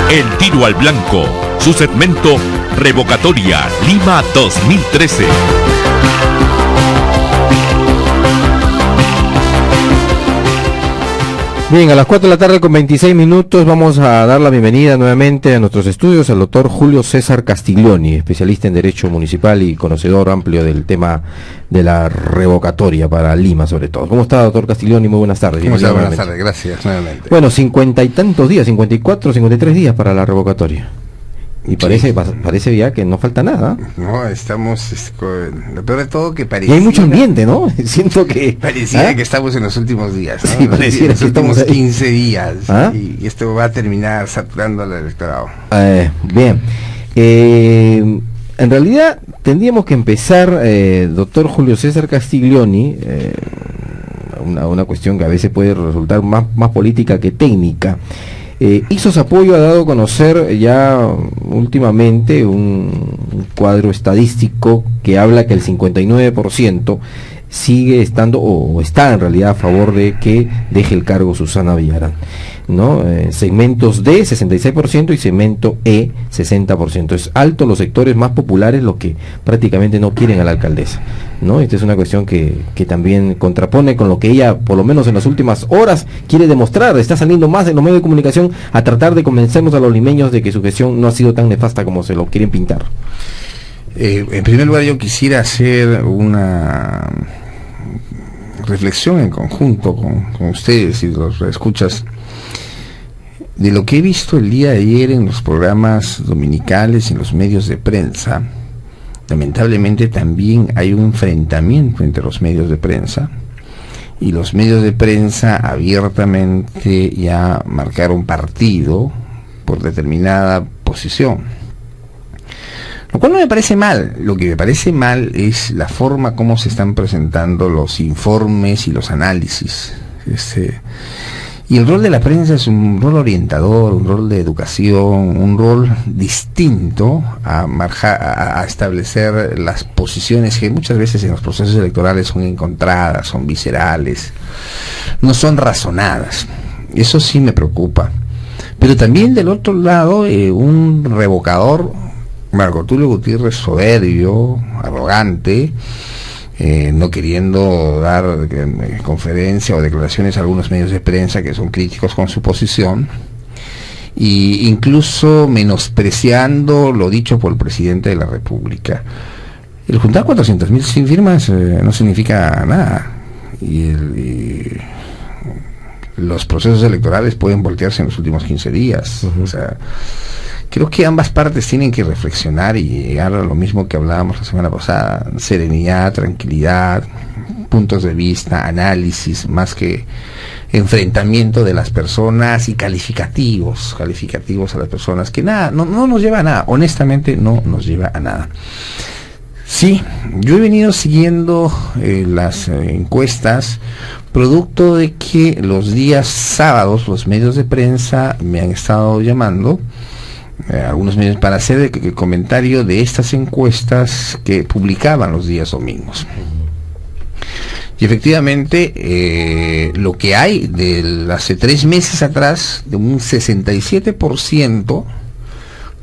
El tiro al blanco, su segmento Revocatoria Lima 2013. Bien, a las 4 de la tarde con 26 minutos vamos a dar la bienvenida nuevamente a nuestros estudios al doctor Julio César Castiglioni, especialista en Derecho Municipal y conocedor amplio del tema de la revocatoria para Lima sobre todo. ¿Cómo está, doctor Castiglioni? Muy buenas tardes. ¿Cómo está? Buenas tardes, gracias nuevamente. Bueno, 50 y tantos días, 54, 53 días para la revocatoria. Y parece ya que no falta nada. No, estamos, lo peor de todo que parecía... Y hay mucho ambiente, ¿no? Siento que... Parecía que estamos en los últimos días, ¿no? Sí, pareciera los últimos 15 días. ¿Ah? Y esto va a terminar saturando al electorado. Bien. En realidad tendríamos que empezar, doctor Julio César Castiglioni, una cuestión que a veces puede resultar más política que técnica. Ixos Apoyo ha dado a conocer ya últimamente un cuadro estadístico que habla que el 59% sigue estando o está en realidad a favor de que deje el cargo Susana Villarán, ¿no? Segmentos D 66% y segmento E 60%. Es alto los sectores más populares los que prácticamente no quieren a la alcaldesa, ¿no? Esta es una cuestión que también contrapone con lo que ella, por lo menos en las últimas horas, quiere demostrar. Está saliendo más en los medios de comunicación a tratar de convencernos a los limeños de que su gestión no ha sido tan nefasta como se lo quieren pintar. En primer lugar, yo quisiera hacer una reflexión en conjunto con ustedes y los escuchas de lo que he visto el día de ayer en los programas dominicales y en los medios de prensa. Lamentablemente también hay un enfrentamiento entre los medios de prensa, y los medios de prensa abiertamente ya marcaron partido por determinada posición. Lo cual no me parece mal. Lo que me parece mal es la forma como se están presentando los informes y los análisis. Y el rol de la prensa es un rol orientador, un rol de educación, un rol distinto a establecer las posiciones que muchas veces en los procesos electorales son encontradas, son viscerales, no son razonadas. Eso sí me preocupa. Pero también del otro lado, un revocador, Marco Tulio Gutiérrez, soberbio, arrogante, no queriendo dar conferencia o declaraciones a algunos medios de prensa que son críticos con su posición, e incluso menospreciando lo dicho por el presidente de la República. El juntar 400.000 firmas no significa nada, y los procesos electorales pueden voltearse en los últimos 15 días. O sea, creo que ambas partes tienen que reflexionar y llegar a lo mismo que hablábamos la semana pasada: serenidad, tranquilidad, puntos de vista, análisis, más que enfrentamiento de las personas y calificativos a las personas, que nada, no nos lleva a nada, honestamente no nos lleva a nada. Sí, yo he venido siguiendo las encuestas, producto de que los días sábados los medios de prensa me han estado llamando, algunos medios, para hacer el comentario de estas encuestas que publicaban los días domingos. Y efectivamente, lo que hay hace 3 meses atrás, de un 67%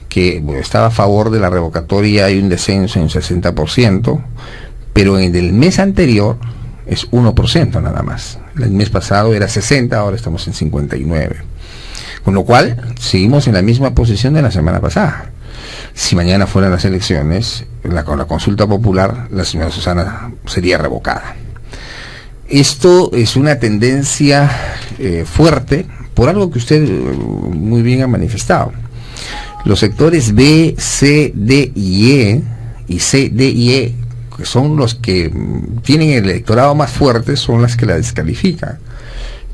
que estaba a favor de la revocatoria, hay un descenso en 60%, pero en el mes anterior es 1% nada más. El mes pasado era 60%, ahora estamos en 59%. Con lo cual, seguimos en la misma posición de la semana pasada. Si mañana fueran las elecciones, con la consulta popular, la señora Susana sería revocada. Esto es una tendencia fuerte, por algo que usted muy bien ha manifestado. Los sectores B, C, D y E, que son los que tienen el electorado más fuerte, son las que la descalifican.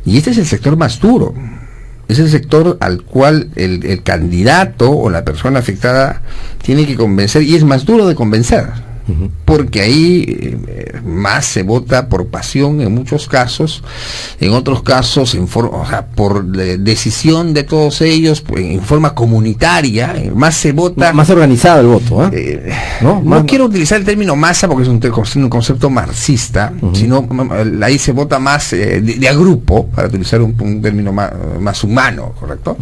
Y este es el sector más duro. Es el sector al cual el candidato o la persona afectada tiene que convencer, y es más duro de convencer. porque ahí más se vota por pasión en muchos casos, en otros casos por decisión de todos ellos, en forma comunitaria, más se vota... Más organizado el voto, no quiero utilizar el término masa porque es un concepto marxista, sino ahí se vota más de a grupo, para utilizar un término más humano, ¿correcto?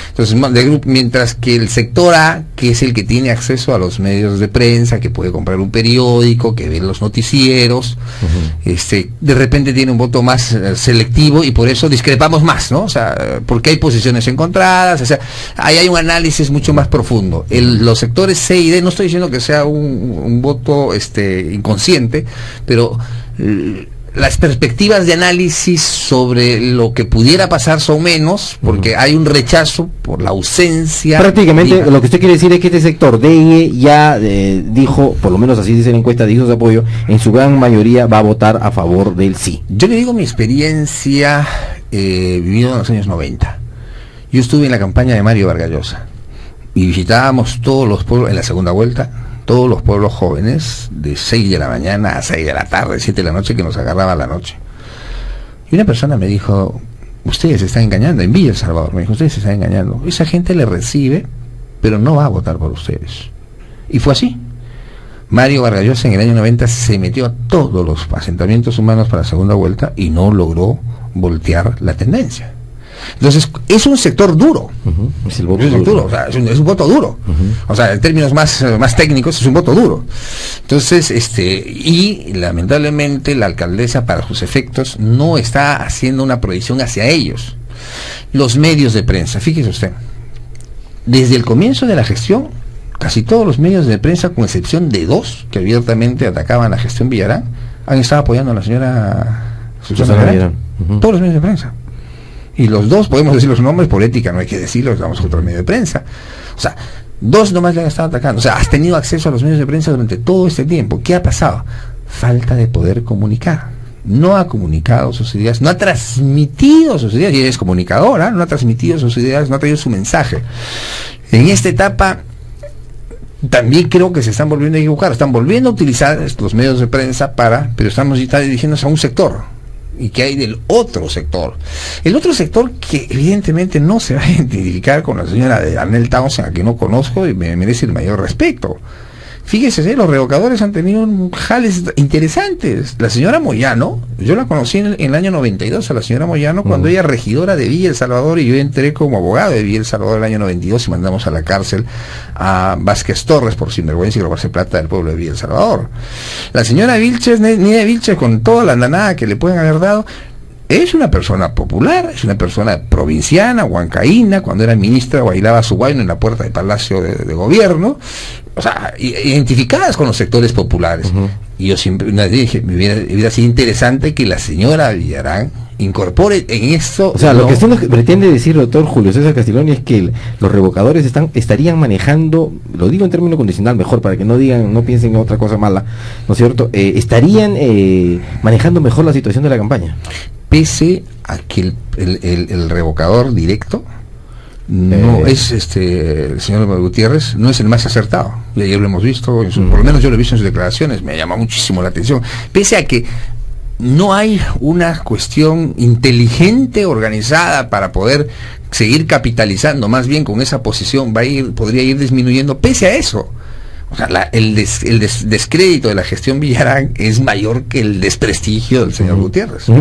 Entonces, de grupo, mientras que el sector A, que es el que tiene acceso a los medios de prensa, que puede comprar un periódico, que ve los noticieros, de repente tiene un voto más selectivo, y por eso discrepamos más, ¿no? O sea, porque hay posiciones encontradas, o sea, ahí hay un análisis mucho más profundo. Los sectores C y D, no estoy diciendo que sea un voto inconsciente, pero las perspectivas de análisis sobre lo que pudiera pasar son menos, porque hay un rechazo por la ausencia. Prácticamente lo que usted quiere decir es que este sector de ya dijo, por lo menos así dice la encuesta, dijo su apoyo, en su gran mayoría va a votar a favor del sí. Yo le digo mi experiencia vivida en los años 90. Yo estuve en la campaña de Mario Vargas Llosa y visitábamos todos los pueblos en la segunda vuelta, todos los pueblos jóvenes, de 6 de la mañana a 6 de la tarde, 7 de la noche, que nos agarraba la noche. Y una persona me dijo, ustedes se están engañando, en Villa El Salvador, me dijo, ustedes se están engañando. Esa gente le recibe, pero no va a votar por ustedes. Y fue así. Mario Vargas Llosa en el año 90 se metió a todos los asentamientos humanos para la segunda vuelta y no logró voltear la tendencia. Entonces, es un sector duro. Es el voto duro. O sea, es un voto duro. O sea, en términos más técnicos, es un voto duro. Entonces, y lamentablemente la alcaldesa, para sus efectos, no está haciendo una proyección hacia ellos. Los medios de prensa, fíjese usted, desde el comienzo de la gestión, casi todos los medios de prensa, con excepción de 2 que abiertamente atacaban la gestión Villarán, han estado apoyando a la señora Susana Villarán. Todos los medios de prensa. Y los 2, podemos decir los nombres, por ética no hay que decirlo, estamos a otro medio de prensa. O sea, 2 nomás le han estado atacando. O sea, has tenido acceso a los medios de prensa durante todo este tiempo. ¿Qué ha pasado? Falta de poder comunicar. No ha comunicado sus ideas, no ha transmitido sus ideas, y ella es comunicadora, no ha transmitido sus ideas, no ha traído su mensaje. En esta etapa también creo que se están volviendo a equivocar, están volviendo a utilizar los medios de prensa pero estamos ya dirigiéndose a un sector. ¿Y que hay del otro sector? El otro sector que evidentemente no se va a identificar con la señora de Arnel Townsend, a quien no conozco y me merece el mayor respeto. Fíjese, los revocadores han tenido jales interesantes. La señora Moyano, yo la conocí en el año 92, a la señora Moyano, cuando ella era regidora de Villa El Salvador, y yo entré como abogado de Villa El Salvador el año 92 y mandamos a la cárcel a Vázquez Torres por sinvergüenza y robarse plata del pueblo de Villa El Salvador. La señora Vilches, Nidia Vilches, con toda la andanada que le pueden haber dado, es una persona popular, es una persona provinciana, huancaína. Cuando era ministra bailaba su guayno en la puerta del Palacio de Gobierno, o sea, identificadas con los sectores populares. Y yo siempre dije, me hubiera sido interesante que la señora Villarán incorpore en esto. O sea, lo que usted pretende decir, doctor Julio César Castiglioni, es que los revocadores estarían manejando, lo digo en término condicional mejor, para que no digan, no piensen en otra cosa mala, ¿no es cierto? Estarían manejando mejor la situación de la campaña. Pese a que el revocador directo no es el señor Gutiérrez, no es el más acertado, y ayer lo hemos visto, por lo menos yo lo he visto en sus declaraciones, me llama muchísimo la atención, pese a que no hay una cuestión inteligente, organizada para poder seguir capitalizando, más bien con esa posición podría ir disminuyendo. Pese a eso, o sea, el descrédito de la gestión Villarán es mayor que el desprestigio del señor Gutiérrez. Y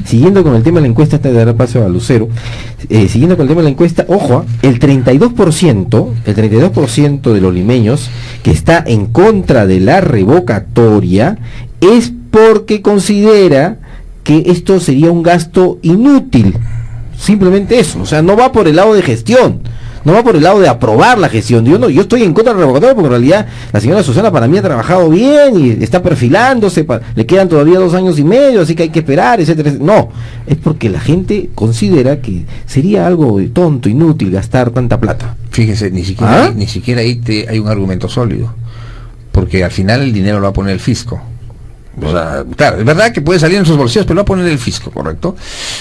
siguiendo con el tema de la encuesta, hasta de dar paso a Lucero, siguiendo con el tema de la encuesta, ojo, el 32% de los limeños que está en contra de la revocatoria es porque considera que esto sería un gasto inútil. Simplemente eso, o sea, no va por el lado de gestión, no va por el lado de aprobar la gestión. Yo estoy en contra del revocatorio porque en realidad la señora Susana para mí ha trabajado bien y está perfilándose, le quedan todavía 2 años y medio, así que hay que esperar, etcétera. No, es porque la gente considera que sería algo tonto, inútil gastar tanta plata. Fíjese, ni siquiera ahí hay un argumento sólido, porque al final el dinero lo va a poner el fisco. O sea, claro, es verdad que puede salir en sus bolsillos, pero lo va a poner el fisco, ¿correcto?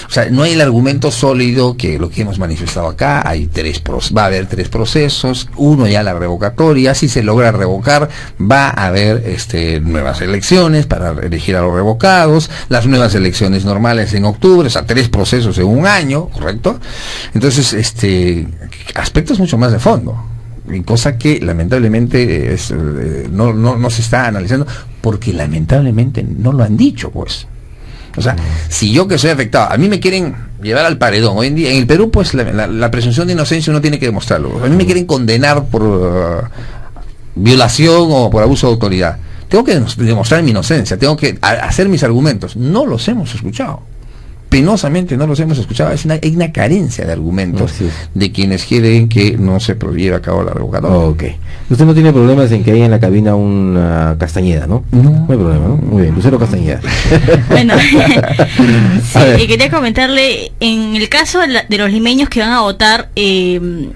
O sea, no hay el argumento sólido que lo que hemos manifestado acá. Va a haber 3 procesos, uno ya la revocatoria. Si se logra revocar, va a haber nuevas elecciones para elegir a los revocados, las nuevas elecciones normales en octubre, o sea, 3 procesos en un año, ¿correcto? Entonces, aspectos mucho más de fondo, y cosa que lamentablemente no se está analizando, porque lamentablemente no lo han dicho, pues. O sea, si yo que soy afectado, a mí me quieren llevar al paredón. Hoy en día, en el Perú, pues la presunción de inocencia uno tiene que demostrarlo. A mí me quieren condenar por violación o por abuso de autoridad. Tengo que demostrar mi inocencia, tengo que hacer mis argumentos. No los hemos escuchado. Penosamente no los hemos escuchado. Hay una carencia de argumentos de quienes quieren que no se lleve a cabo la revocatoria. Ok. Usted no tiene problemas en que haya en la cabina una Castañeda, ¿no? No hay problema, ¿no? Muy bien, Lucero Castañeda. Bueno, sí, quería comentarle, en el caso de los limeños que van a votar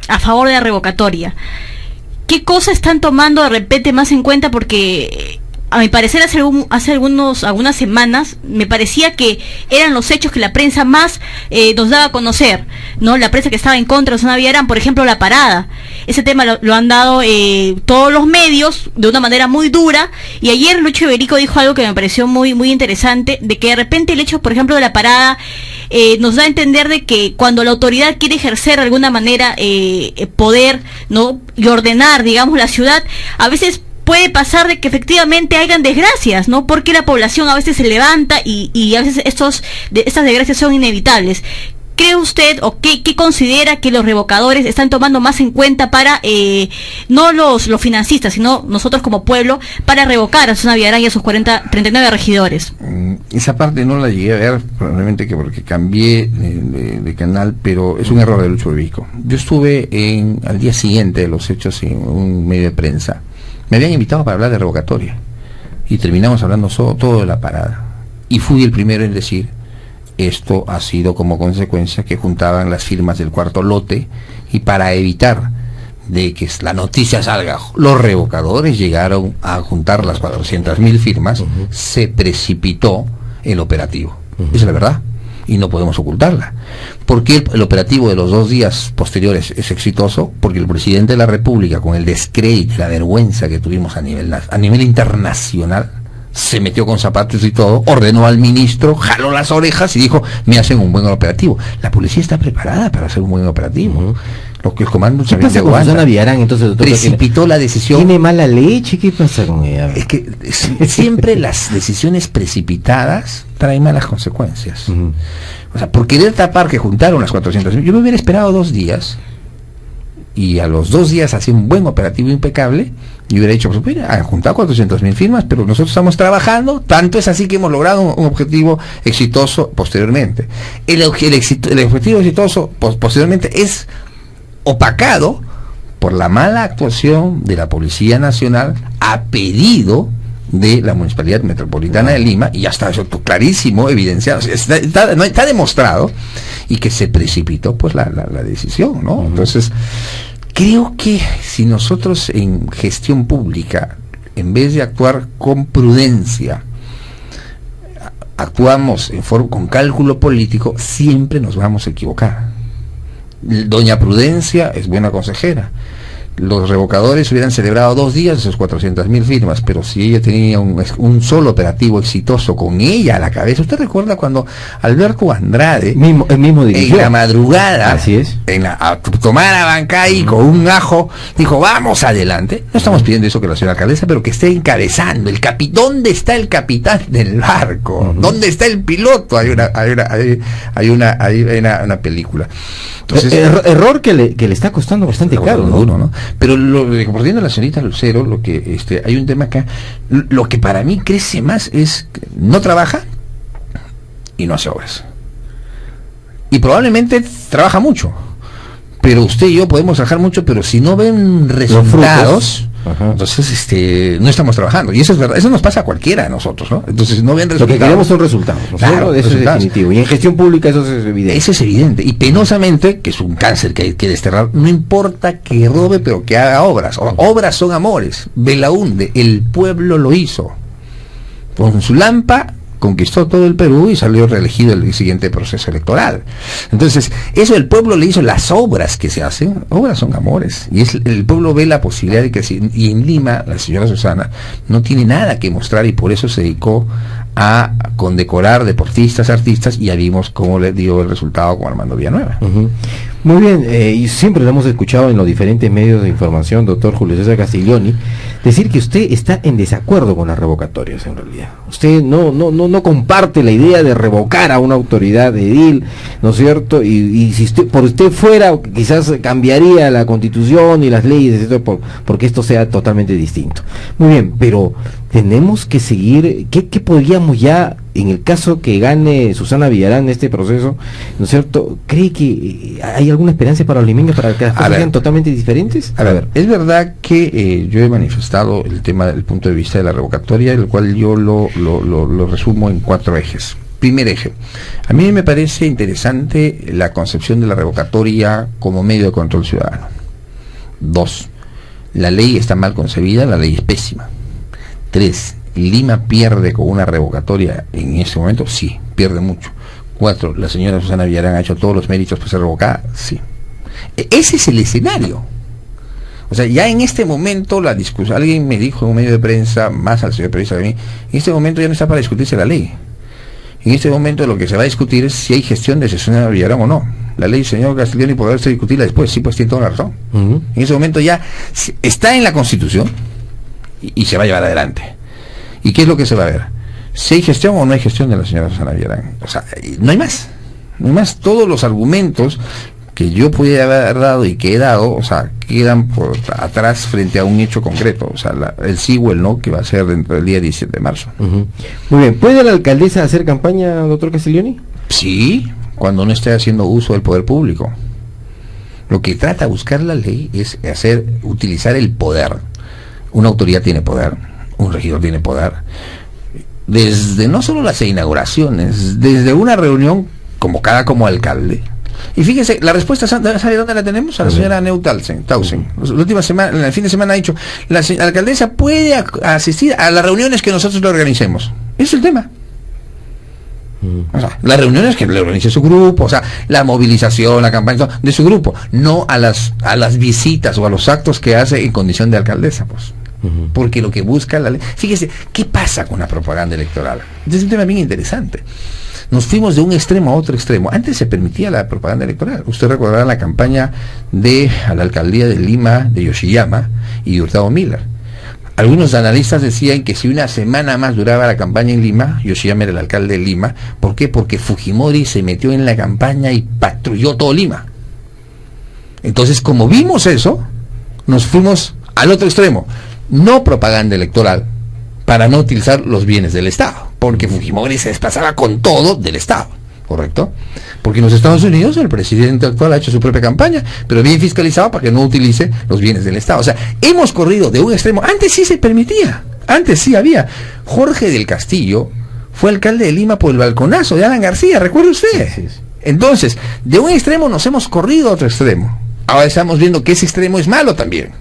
a favor de la revocatoria, ¿qué cosas están tomando de repente más en cuenta? Porque a mi parecer hace algunas semanas me parecía que eran los hechos que la prensa más nos daba a conocer, ¿no? La prensa que estaba en contra de Susana Villarán, por ejemplo, la parada. Ese tema lo han dado todos los medios de una manera muy dura, y ayer Lucho Iberico dijo algo que me pareció muy muy interesante, de que de repente el hecho, por ejemplo, de la parada nos da a entender de que cuando la autoridad quiere ejercer de alguna manera poder, ¿no?, y ordenar, digamos, la ciudad, a veces puede pasar de que efectivamente hayan desgracias, ¿no? Porque la población a veces se levanta y a veces estas desgracias son inevitables. ¿Cree usted o qué considera que los revocadores están tomando más en cuenta para, no los financistas, sino nosotros como pueblo, para revocar a Susana Villarán y a sus 39 regidores? Esa parte no la llegué a ver, probablemente que porque cambié de canal, pero es un error de Lucho Iberico. Yo estuve al día siguiente de los hechos en un medio de prensa. Me habían invitado para hablar de revocatoria y terminamos hablando todo de la parada, y fui el primero en decir: esto ha sido como consecuencia que juntaban las firmas del cuarto lote, y para evitar de que la noticia salga, los revocadores llegaron a juntar las 400.000 firmas. Se precipitó el operativo. Esa es la verdad, y no podemos ocultarla. ¿Por qué el operativo de los 2 días posteriores es exitoso? Porque el presidente de la República, con el descrédito y la vergüenza que tuvimos a nivel internacional, se metió con zapatos y todo, ordenó al ministro, jaló las orejas y dijo: me hacen un buen operativo. La policía está preparada para hacer un buen operativo. Lo que el comando ¿Qué pasa con Susana Villarán, entonces, doctor? Precipitó la decisión. ¿Tiene mala leche? ¿Qué pasa con ella? Es que siempre las decisiones precipitadas traen malas consecuencias. O sea, por querer tapar que juntaron las 400.000, yo me hubiera esperado 2 días, y a los 2 días hacía un buen operativo impecable, y hubiera dicho: pues mira, han juntado 400.000 firmas, pero nosotros estamos trabajando, tanto es así que hemos logrado un objetivo exitoso posteriormente. El objetivo exitoso posteriormente es opacado por la mala actuación de la Policía Nacional a pedido de la Municipalidad Metropolitana de Lima, y ya está eso clarísimo, evidenciado, está demostrado, y que se precipitó pues la decisión, ¿no? Entonces, creo que si nosotros en gestión pública, en vez de actuar con prudencia, actuamos con cálculo político, siempre nos vamos a equivocar. Doña Prudencia es buena consejera. Los revocadores hubieran celebrado 2 días de sus 400.000 firmas, pero si ella tenía un solo operativo exitoso con ella a la cabeza. ¿Usted recuerda cuando Alberto Andrade, el mismo dirigió, en la madrugada, así es, a tomar a Bancay con un ajo, dijo: vamos adelante? No estamos pidiendo eso que la señora alcaldesa, pero que esté encabezando el ¿dónde está el capitán del barco? ¿Dónde está el piloto? Hay una película. Entonces, error que le está costando bastante caro, ¿no? Pero volviendo a la señorita Lucero, hay un tema acá. Lo que para mí crece más es que no trabaja y no hace obras. Y probablemente trabaja mucho, pero usted y yo podemos trabajar mucho, pero si no ven resultados, entonces no estamos trabajando. Y eso es verdad, eso nos pasa a cualquiera de nosotros, ¿no? Entonces no ven resultados. Lo que queremos son resultados, ¿no? Claro, eso es definitivo. Y en gestión pública eso es evidente. Eso es evidente. Y penosamente, que es un cáncer que hay que desterrar, no importa que robe, pero que haga obras. Obras son amores. Belaúnde, el pueblo lo hizo. Con su lampa conquistó todo el Perú y salió reelegido el siguiente proceso electoral. Entonces, eso el pueblo le hizo. Las obras que se hacen, obras son amores, y el pueblo ve la posibilidad de que y en Lima la señora Susana no tiene nada que mostrar, y por eso se dedicó a condecorar deportistas, artistas, y ya vimos cómo le dio el resultado con Armando Villanueva. Muy bien, y siempre lo hemos escuchado en los diferentes medios de información, doctor Julio César Castiglioni, decir que usted está en desacuerdo con las revocatorias. En realidad usted no comparte la idea de revocar a una autoridad edil, ¿no es cierto? Y si por usted fuera, quizás cambiaría la Constitución y las leyes, etc., porque esto sea totalmente distinto. Muy bien, pero tenemos que seguir. ¿Qué podríamos ya, en el caso que gane Susana Villarán este proceso, ¿no es cierto? ¿Cree que hay alguna esperanza para los limeños para que las cosas sean totalmente diferentes? A ver, es verdad que yo he manifestado el tema del punto de vista de la revocatoria, el cual yo lo resumo en 4 ejes. Primer eje, a mí me parece interesante la concepción de la revocatoria como medio de control ciudadano. 2, la ley está mal concebida, la ley es pésima. 3, Lima pierde con una revocatoria en este momento, sí, pierde mucho. 4, la señora Susana Villarán ha hecho todos los méritos para ser revocada, sí. Ese es el escenario. O sea, ya en este momento la discusión, alguien me dijo en un medio de prensa, más al señor periodista de mí, en este momento ya no está para discutirse la ley. En este momento lo que se va a discutir es si hay gestión de Susana Villarán o no. La ley, señor Castiglioni, podrá ser discutida después, sí, pues tiene toda la razón. En ese momento ya está en la Constitución y se va a llevar adelante. ¿Y qué es lo que se va a ver? Si hay gestión o no hay gestión de la señora Susana Villarán. O sea, no hay más. No hay más. Todos los argumentos que yo pudiera haber dado y que he dado, o sea, quedan por atrás frente a un hecho concreto. O sea, el sí o el no que va a ser dentro del día 17 de marzo. Muy bien. ¿Puede la alcaldesa hacer campaña, doctor Castiglioni? Sí, cuando no esté haciendo uso del poder público. Lo que trata de buscar la ley es utilizar el poder. Una autoridad tiene poder, un regidor tiene poder. Desde no solo las inauguraciones, desde una reunión convocada como alcalde. Y fíjese, la respuesta, ¿sabe dónde la tenemos? A la señora Neu Tausen. La última semana, en el fin de semana ha dicho, la alcaldesa puede asistir a las reuniones que nosotros le organicemos. Ese es el tema. O sea, las reuniones que le organice su grupo, o sea, la movilización, la campaña de su grupo, no a las visitas o a los actos que hace en condición de alcaldesa, pues. Porque lo que busca la ley. Fíjese, ¿qué pasa con la propaganda electoral? Es un tema bien interesante. Nos fuimos de un extremo a otro extremo. Antes se permitía la propaganda electoral. Usted recordará la campaña a la alcaldía de Lima, de Yoshiyama y de Hurtado Miller. Algunos analistas decían que si una semana más duraba la campaña en Lima, Yoshiyama era el alcalde de Lima. ¿Por qué? Porque Fujimori se metió en la campaña y patrulló todo Lima. Entonces, como vimos eso, nos fuimos al otro extremo. No propaganda electoral, para no utilizar los bienes del Estado, porque Fujimori se desplazaba con todo del Estado, ¿correcto? Porque en los Estados Unidos el presidente actual ha hecho su propia campaña, pero bien fiscalizado para que no utilice los bienes del Estado. O sea, hemos corrido de un extremo. Antes sí se permitía, antes sí había. Jorge del Castillo fue alcalde de Lima por el balconazo de Alan García, ¿recuerda usted? Sí. Entonces, de un extremo nos hemos corrido a otro extremo. Ahora estamos viendo que ese extremo es malo también.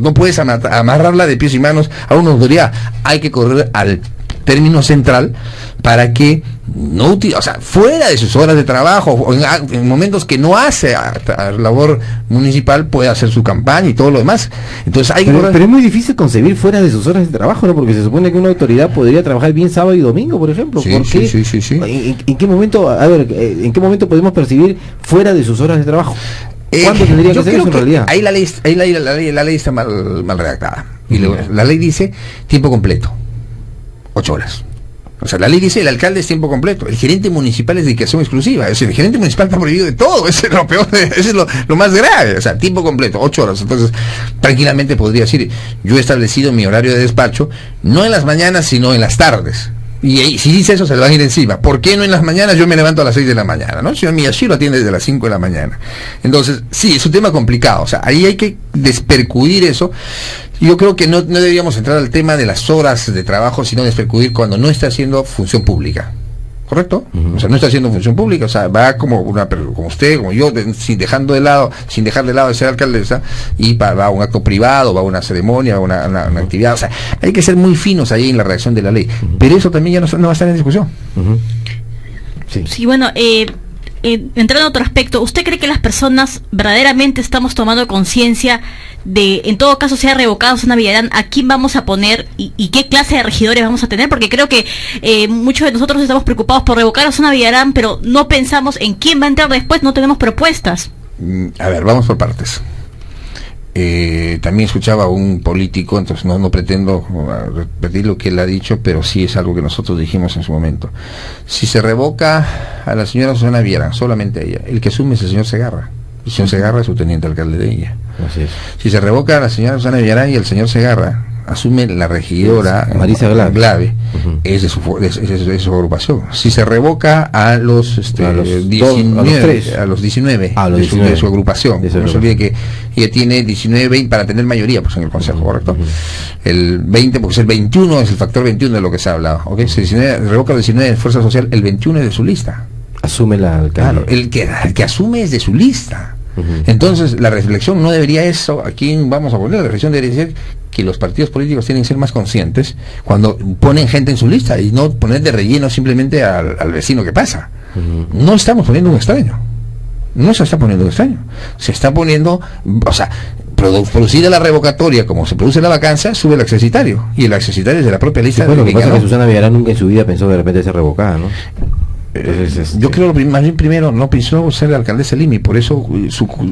No puedes amarrarla de pies y manos a una autoridad. Hay que correr al término central para que no utilice, o sea, fuera de sus horas de trabajo, o en momentos que no hace labor municipal, puede hacer su campaña y todo lo demás. Entonces hay pero es muy difícil concebir fuera de sus horas de trabajo, ¿no? Porque se supone que una autoridad podría trabajar bien sábado y domingo, por ejemplo. Sí, sí. ¿En qué momento, en qué momento podemos percibir fuera de sus horas de trabajo? ¿Cuándo tendría que ser eso en realidad? Ahí la ley está mal redactada. Y la ley dice tiempo completo, 8 horas. O sea, la ley dice el alcalde es tiempo completo, el gerente municipal es dedicación exclusiva. Es decir, el gerente municipal está prohibido de todo. Eso es lo peor, eso es lo más grave. O sea, tiempo completo, 8 horas. Entonces, tranquilamente podría decir, yo he establecido mi horario de despacho, no en las mañanas, sino en las tardes. Y si dice eso, se le van a ir encima. ¿Por qué no en las mañanas? Yo me levanto a las 6 de la mañana, ¿no? El señor Miyashiro atiende desde las 5 de la mañana. Entonces, sí, es un tema complicado. O sea, ahí hay que despercudir eso. Yo creo que no deberíamos entrar al tema de las horas de trabajo, sino despercudir cuando no está haciendo función pública. ¿correcto? O sea, no está haciendo función pública, o sea, va como usted, como yo, sin dejar de lado de ser alcaldesa, y va a un acto privado, va a una ceremonia, a una actividad. O sea, hay que ser muy finos ahí en la redacción de la ley. Pero eso también ya no va a estar en discusión. Sí, bueno, entrando a otro aspecto, ¿usted cree que las personas verdaderamente estamos tomando conciencia de, en todo caso, sea revocada Susana Villarán, a quién vamos a poner y qué clase de regidores vamos a tener? Porque creo que muchos de nosotros estamos preocupados por revocar a Susana Villarán, pero no pensamos en quién va a entrar después, no tenemos propuestas. A ver, vamos por partes. También escuchaba a un político, entonces no pretendo repetir lo que él ha dicho, pero sí es algo que nosotros dijimos en su momento. Si se revoca a la señora Susana Villarán, solamente a ella, el que asume es el señor Segarra. El señor Segarra es su teniente alcalde de ella. Así es. Si se revoca a la señora Susana Villarán y el señor Segarra, asume la regidora Marisa Glave, es de su agrupación. Si se revoca a los 19 de su agrupación, no se olvide que ella tiene 19, 20 para tener mayoría pues en el consejo, ¿correcto? El 20, porque es el 21, es el factor 21 de lo que se ha hablado, ¿ok? Si revoca el 19 de Fuerza Social, el 21 es de su lista. Asume la alcaldía. Claro, el que asume es de su lista. Entonces la reflexión no debería eso, ¿a quién vamos a poner? La reflexión debería ser que los partidos políticos tienen que ser más conscientes cuando ponen gente en su lista y no poner de relleno simplemente al vecino que pasa. No estamos poniendo un extraño, no se está poniendo un extraño, se está poniendo, o sea, producida la revocatoria como se produce la vacancia, sube el accesitario, y el accesitario es de la propia lista. Bueno, lo que pasa es que Susana Villarán nunca en su vida pensó de repente ser revocada, ¿no? Entonces, yo creo más bien primero no pensó ser la alcaldesa de Lima, y por eso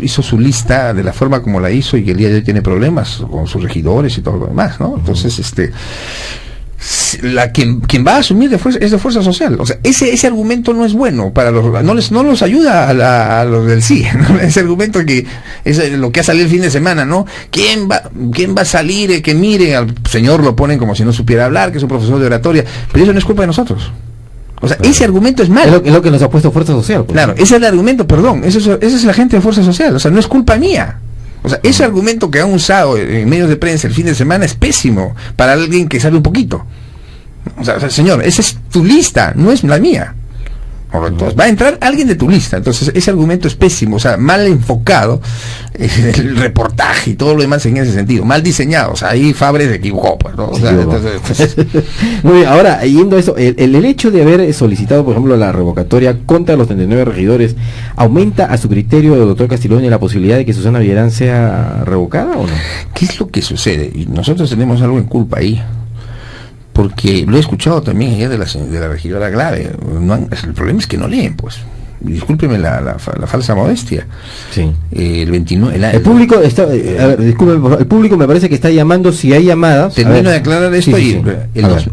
hizo su lista de la forma como la hizo, y que el día de hoy tiene problemas con sus regidores y todo lo demás, ¿no? Entonces, quien va a asumir es de Fuerza Social. O sea, ese argumento no es bueno para no los ayuda a los del sí, ¿no? Ese argumento que es lo que ha salido el fin de semana, ¿no? ¿Quién va a salir? Que mire al señor, lo ponen como si no supiera hablar, que es un profesor de oratoria, pero eso no es culpa de nosotros. O sea, claro, ese argumento es malo. Es lo que nos ha puesto Fuerza Social. Pues. Claro, ese es el argumento, perdón, esa es la gente de Fuerza Social, o sea, no es culpa mía. O sea, ese argumento que han usado en medios de prensa el fin de semana es pésimo para alguien que sabe un poquito. O sea, señor, esa es tu lista, no es la mía. Entonces, va a entrar alguien de tu lista. Entonces, ese argumento es pésimo, o sea, mal enfocado, el reportaje y todo lo demás en ese sentido, mal diseñado. O sea, ahí Fabre se equivocó, pues, ¿no? O sea, entonces, muy bien, ahora, yendo a eso, el hecho de haber solicitado, por ejemplo, la revocatoria contra los 39 regidores, ¿aumenta a su criterio, doctor Castiglioni, la posibilidad de que Susana Villarán sea revocada o no? ¿Qué es lo que sucede? Y nosotros tenemos algo en culpa ahí, porque lo he escuchado también ayer de la regidora Glave. El problema es que no leen, pues. Discúlpeme la falsa modestia. Sí. El 29... El público está... a ver, discúlpeme, el público me parece que está llamando, si hay llamadas... Termino de aclarar esto. Sí.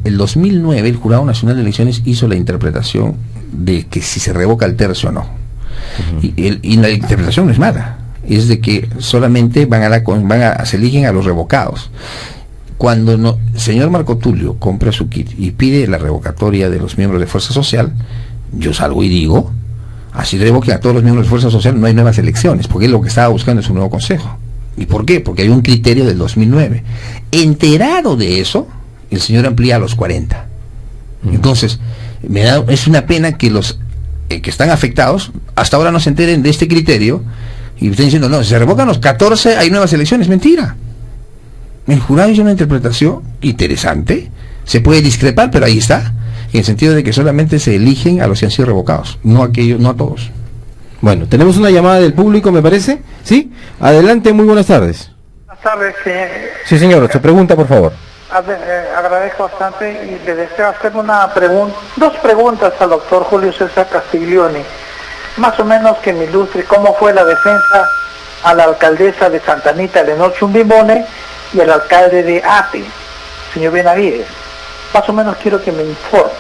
El 2009 el Jurado Nacional de Elecciones hizo la interpretación de que si se revoca el tercio o no. Y la interpretación no es mala. Es de que solamente se eligen a los revocados. Cuando el señor Marco Tulio compra su kit y pide la revocatoria de los miembros de Fuerza Social, yo salgo y digo, así revoquen a todos los miembros de Fuerza Social, no hay nuevas elecciones, porque él lo que estaba buscando es un nuevo consejo. ¿Y por qué? Porque hay un criterio del 2009. Enterado de eso, el señor amplía a los 40. Entonces, es una pena que los que están afectados hasta ahora no se enteren de este criterio y estén diciendo, no, si se revocan los 14 hay nuevas elecciones. Mentira. El jurado hizo una interpretación interesante, se puede discrepar, pero ahí está, en el sentido de que solamente se eligen a los que han sido revocados, no a todos. Bueno, tenemos una llamada del público, me parece. ¿Sí? Adelante, muy buenas tardes. Buenas tardes, sí, señor, su pregunta, por favor. Agradezco bastante y le deseo hacer dos preguntas al doctor Julio César Castiglioni, más o menos que me ilustre cómo fue la defensa a la alcaldesa de Santa Anita, Leonor Chumbimone, y al alcalde de Ate, señor Benavides. Más o menos quiero que me informe.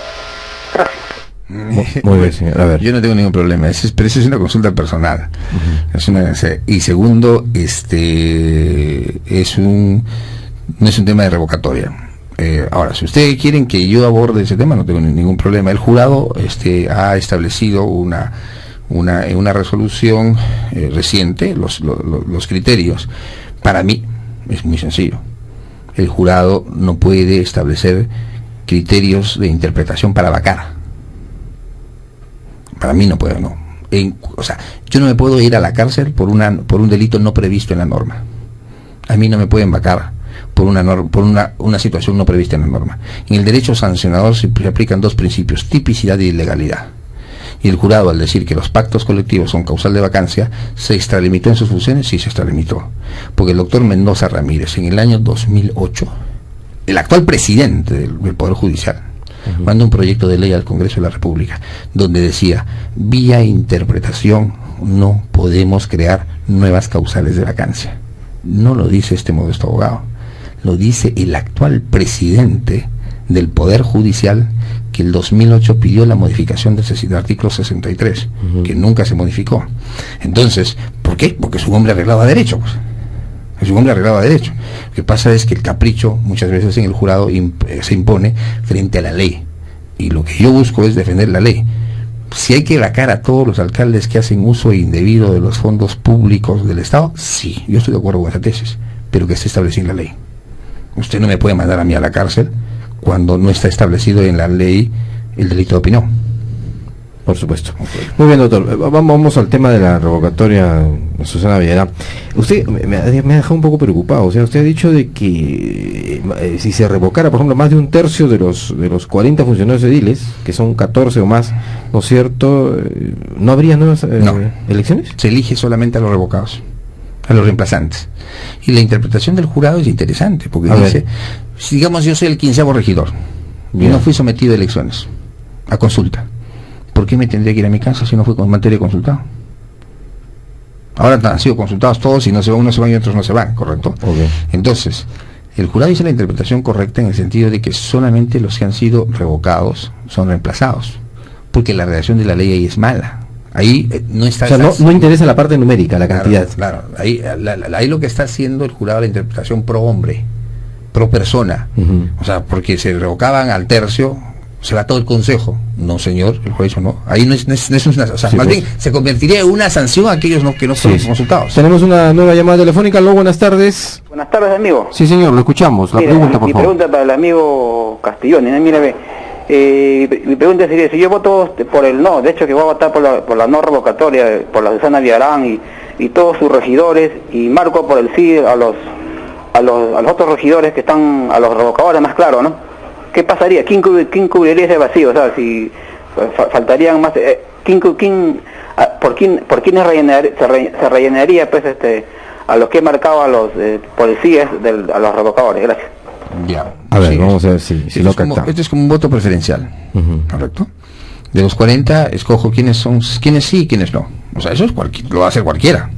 Gracias. Muy bien, señor. A ver. Yo no tengo ningún problema, pero eso es una consulta personal. Y segundo, no es un tema de revocatoria. Ahora, si ustedes quieren que yo aborde ese tema, no tengo ningún problema. El jurado ha establecido una resolución reciente, los criterios. Para mí es muy sencillo. El jurado no puede establecer criterios de interpretación para vacar. Para mí no puedo, no. O sea, yo no me puedo ir a la cárcel por un delito no previsto en la norma. A mí no me pueden vacar por una situación no prevista en la norma. En el derecho sancionador se aplican dos principios: tipicidad y ilegalidad. Y el jurado, al decir que los pactos colectivos son causal de vacancia, ¿se extralimitó en sus funciones? Sí, se extralimitó. Porque el doctor Mendoza Ramírez, en el año 2008, el actual presidente del Poder Judicial, manda un proyecto de ley al Congreso de la República, donde decía: vía interpretación no podemos crear nuevas causales de vacancia. No lo dice este modesto abogado, lo dice el actual presidente del Poder Judicial, que el 2008 pidió la modificación del artículo 63, que nunca se modificó. Entonces, ¿por qué? Porque es un hombre arreglado a derecho, pues. Es un hombre arreglado a derecho. Lo que pasa es que el capricho muchas veces en el jurado se impone frente a la ley, y lo que yo busco es defender la ley. Si hay que vacar a todos los alcaldes que hacen uso indebido de los fondos públicos del Estado, sí, yo estoy de acuerdo con esa tesis, pero que esté establecido en la ley. Usted no me puede mandar a mí a la cárcel cuando no está establecido en la ley el delito de opinión. Por supuesto. Muy bien, doctor. Vamos al tema de la revocatoria, Susana Villarán. Usted me ha dejado un poco preocupado. O sea, usted ha dicho de que si se revocara, por ejemplo, más de un tercio de los 40 funcionarios ediles, que son 14 o más, ¿no es cierto? ¿No habría nuevas elecciones? Se elige solamente a los revocados, a los reemplazantes. Y la interpretación del jurado es interesante, porque dice, si digamos yo soy el 15º regidor, y no fui sometido a elecciones, a consulta, ¿por qué me tendría que ir a mi casa si no fui con materia consultado? Ahora han sido consultados todos, y no se van, unos se van y otros no se van, ¿correcto? Okay. Entonces, el jurado dice la interpretación correcta en el sentido de que solamente los que han sido revocados son reemplazados, porque la redacción de la ley ahí es mala. Ahí no está... O sea, no interesa la parte numérica, la cantidad. Claro, ahí lo que está haciendo el jurado, la interpretación pro hombre, pro persona. O sea, porque se revocaban al tercio, se va todo el consejo. No, señor, el juez no. Ahí no es una... O sea, sí, más bien se convertiría en una sanción a aquellos que no son consultados. Tenemos una nueva llamada telefónica. Aló, buenas tardes. Buenas tardes, amigo. Sí, señor, lo escuchamos. La pregunta, por favor. Mi pregunta para el amigo Castiglioni. Mira, mi pregunta sería, si yo voto por el no, de hecho que voy a votar por la no revocatoria, por la Susana Villarán y todos sus regidores, y marco por el sí a los otros regidores que están, a los revocadores, más claro, ¿no? ¿Qué pasaría? ¿Quién cubriría ese vacío? O sea, si faltarían más... ¿Por quiénes se rellenaría, pues, a los que he marcado a los policías, a los revocadores? Gracias. Ya. A ver, vamos a ver si lo captamos. Esto es como un voto preferencial, ¿correcto? De los 40, escojo quiénes sí y quiénes no. O sea, eso lo va a hacer cualquiera.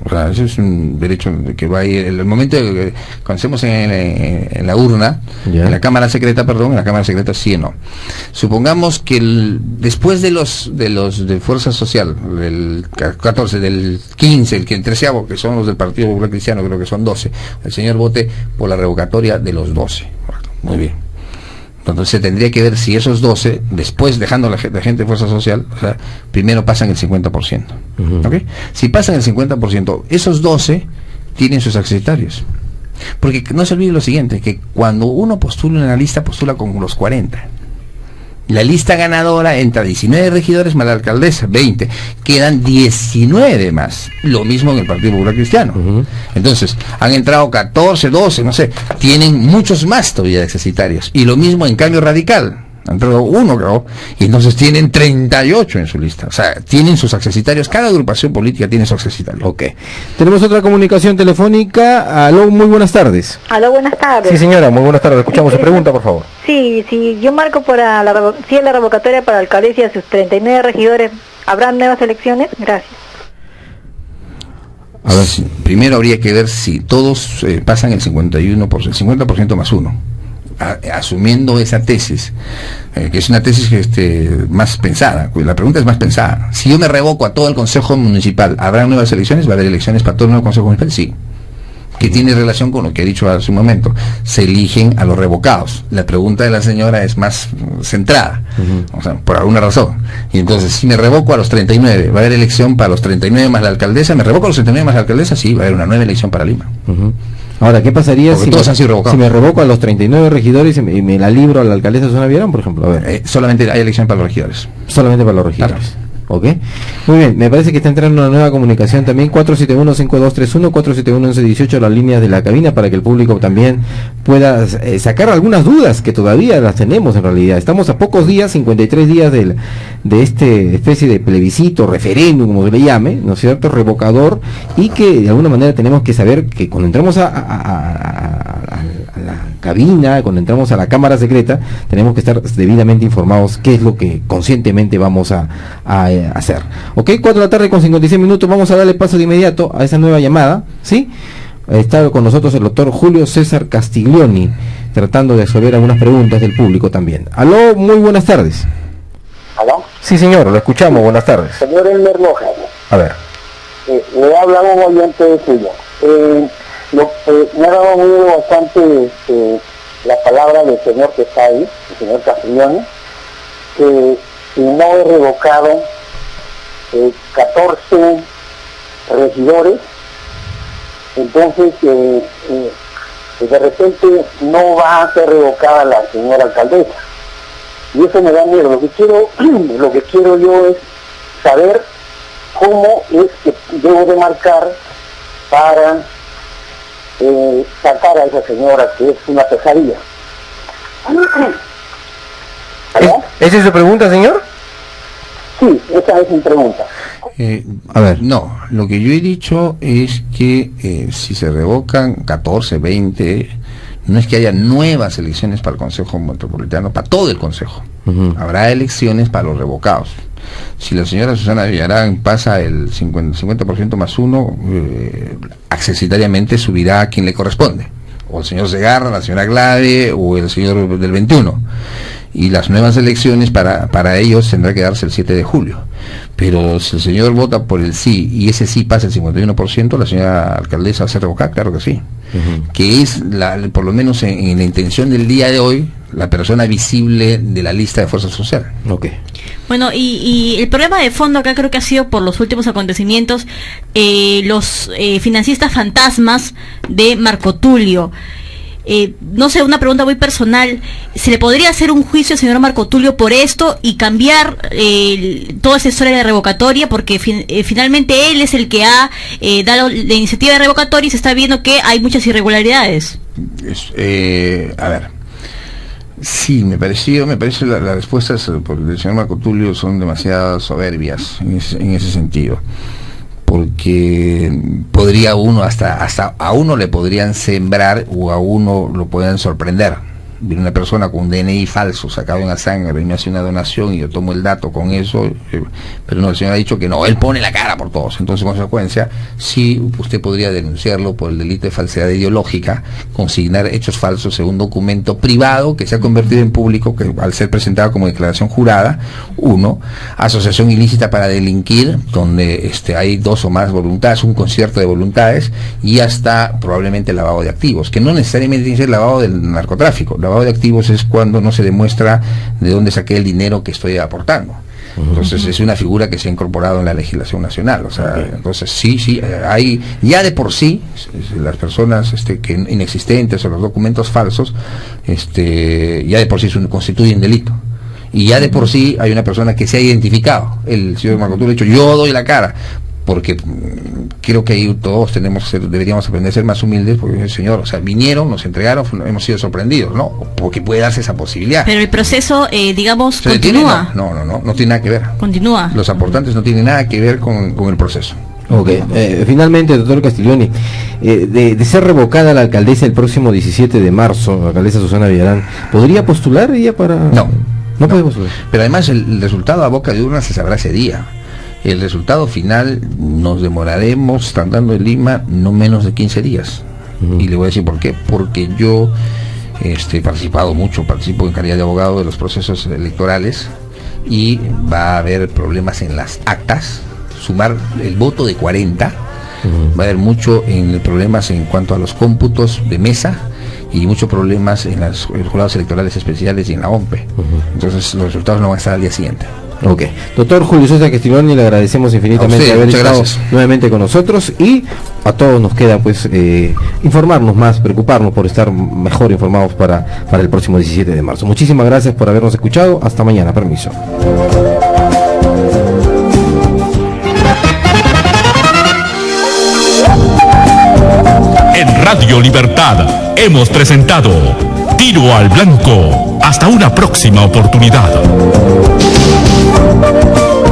O sea, eso es un derecho que va a ir... El momento que cuando hacemos en la urna, en la cámara secreta, sí o no. Supongamos que después de los de Fuerza Social, del 14, del 15, el 13º, que son los del Partido Popular Cristiano, creo que son 12, el señor vote por la revocatoria de los 12. Muy bien. Entonces se tendría que ver si esos 12, después dejando a la gente de Fuerza Social, o sea, primero pasan el 50%. ¿Okay? Si pasan el 50%, esos 12 tienen sus accesitarios. Porque no se olvide lo siguiente, que cuando uno postula una lista, postula con los 40. La lista ganadora entra 19 regidores más la alcaldesa, 20. Quedan 19 más. Lo mismo en el Partido Popular Cristiano. Entonces, han entrado 14, 12, no sé. Tienen muchos más todavía de accesitarios. Y lo mismo en Cambio Radical. Han entrado uno, creo. Y entonces tienen 38 en su lista. O sea, tienen sus accesitarios. Cada agrupación política tiene su accesitario. Ok. Tenemos otra comunicación telefónica. Aló, muy buenas tardes. Aló, buenas tardes. Sí, señora, muy buenas tardes. Escuchamos su pregunta, por favor. Sí, yo marco para la revocatoria para la alcaldesa y a sus 39 regidores, ¿habrá nuevas elecciones? Gracias. A ver, primero habría que ver si todos pasan el 51%, el 50% más uno. Asumiendo esa tesis, que es una tesis más pensada, la pregunta es más pensada. Si yo me revoco a todo el Consejo Municipal, ¿habrá nuevas elecciones? ¿Va a haber elecciones para todo el nuevo Consejo Municipal? Sí. Que tiene relación con lo que he dicho hace un momento. Se eligen a los revocados. La pregunta de la señora es más centrada, o sea, por alguna razón. Y entonces, si me revoco a los 39, ¿va a haber elección para los 39 más la alcaldesa? ¿Me revoco a los 39 más la alcaldesa? Sí, va a haber una nueva elección para Lima. Ahora, ¿qué pasaría si me revoco a los 39 regidores y me la libro a la alcaldesa Susana Villarán, por ejemplo? A ver. Solamente hay elección para los regidores. Solamente para los regidores. Claro. ¿Ok? Muy bien, me parece que está entrando una nueva comunicación también, 471-5231, 471-1118, las líneas de la cabina, para que el público también pueda sacar algunas dudas que todavía las tenemos en realidad. Estamos a pocos días, 53 días de este especie de plebiscito, referéndum, como se le llame, ¿no es cierto?, revocador, y que de alguna manera tenemos que saber que cuando entramos a la cabina, cuando entramos a la cámara secreta, tenemos que estar debidamente informados qué es lo que conscientemente vamos a hacer. Ok, 4 de la tarde con 56 minutos, vamos a darle paso de inmediato a esa nueva llamada, ¿sí? Está con nosotros el doctor Julio César Castiglioni, tratando de resolver algunas preguntas del público también. Aló, muy buenas tardes. ¿Aló? Sí, señor, lo escuchamos, buenas tardes. Señor Elmer Loja. A ver. Le habla un oyente de suyo. Me ha dado miedo bastante la palabra del señor que está ahí, el señor Castiglioni, que si no he revocado 14 regidores, entonces de repente no va a ser revocada la señora alcaldesa. Y eso me da miedo. Lo que quiero yo es saber cómo es que debo de marcar para sacar a esa señora, que es una pesadilla. ¿Esa es su pregunta, señor? Sí, esa es mi pregunta. A ver, no, lo que yo he dicho es que si se revocan 14, 20, no es que haya nuevas elecciones para el Consejo Metropolitano, para todo el Consejo. Habrá elecciones para los revocados. Si la señora Susana Villarán pasa el 50% más 1, accesoriamente subirá a quien le corresponde, o el señor Segarra, la señora Glade, o el señor del 21. Y las nuevas elecciones para ellos tendrá que darse el 7 de julio. Pero si el señor vota por el sí, y ese sí pasa el 51%, la señora alcaldesa va a ser revocada, claro que sí. Que es, por lo menos en la intención del día de hoy, la persona visible de la lista de Fuerza Social. Bueno, y el problema de fondo acá creo que ha sido por los últimos acontecimientos, los financistas fantasmas de Marco Tulio. No sé, una pregunta muy personal, ¿se le podría hacer un juicio al señor Marco Tulio por esto y cambiar toda esa historia de revocatoria? Porque finalmente él es el que ha dado la iniciativa de revocatoria y se está viendo que hay muchas irregularidades. A ver, sí, me parece las respuestas del señor Marco Tulio son demasiado soberbias en ese sentido. Porque podría uno, hasta a uno le podrían sembrar, o a uno lo pueden sorprender. Viene una persona con un DNI falso sacado en la sangre y me hace una donación y yo tomo el dato con eso, pero no, el señor ha dicho que no, él pone la cara por todos. Entonces, en consecuencia, sí, usted podría denunciarlo por el delito de falsedad ideológica, consignar hechos falsos en un documento privado que se ha convertido en público, que al ser presentado como declaración jurada, uno, asociación ilícita para delinquir, donde hay 2 o más voluntades, un concierto de voluntades, y hasta probablemente lavado de activos, que no necesariamente tiene que ser lavado del narcotráfico. Lavado de activos es cuando no se demuestra de dónde saqué el dinero que estoy aportando. Entonces es una figura que se ha incorporado en la legislación nacional. O sea, entonces sí, hay ya de por sí las personas que inexistentes o los documentos falsos, ya de por sí constituyen delito. Y ya de por sí hay una persona que se ha identificado. El señor Marco Tulio ha dicho, yo doy la cara. Porque creo que ahí todos deberíamos aprender a ser más humildes, porque el señor, vinieron, nos entregaron, hemos sido sorprendidos, ¿no? Porque puede darse esa posibilidad. Pero el proceso, digamos, continúa. No tiene nada que ver. Continúa. Los aportantes no tienen nada que ver con el proceso. Finalmente, doctor Castiglioni, de ser revocada la alcaldesa el próximo 17 de marzo, la alcaldesa Susana Villarán, ¿podría postular ella para...? No puede postular. Pero además el resultado a boca de urna se sabrá ese día. El resultado final nos demoraremos, tratando de Lima, no menos de 15 días. Y le voy a decir por qué. Porque yo participo en calidad de abogado de los procesos electorales, y va a haber problemas en las actas, sumar el voto de 40, va a haber problemas en cuanto a los cómputos de mesa, y muchos problemas en los jurados electorales especiales y en la OMPE. Entonces los resultados no van a estar al día siguiente. Doctor Julio César Castiglioni, le agradecemos infinitamente haber estado nuevamente con nosotros, y a todos nos queda informarnos más, preocuparnos por estar mejor informados para el próximo 17 de marzo. Muchísimas gracias por habernos escuchado. Hasta mañana, permiso. Radio Libertad hemos presentado Tiro al Blanco. Hasta una próxima oportunidad.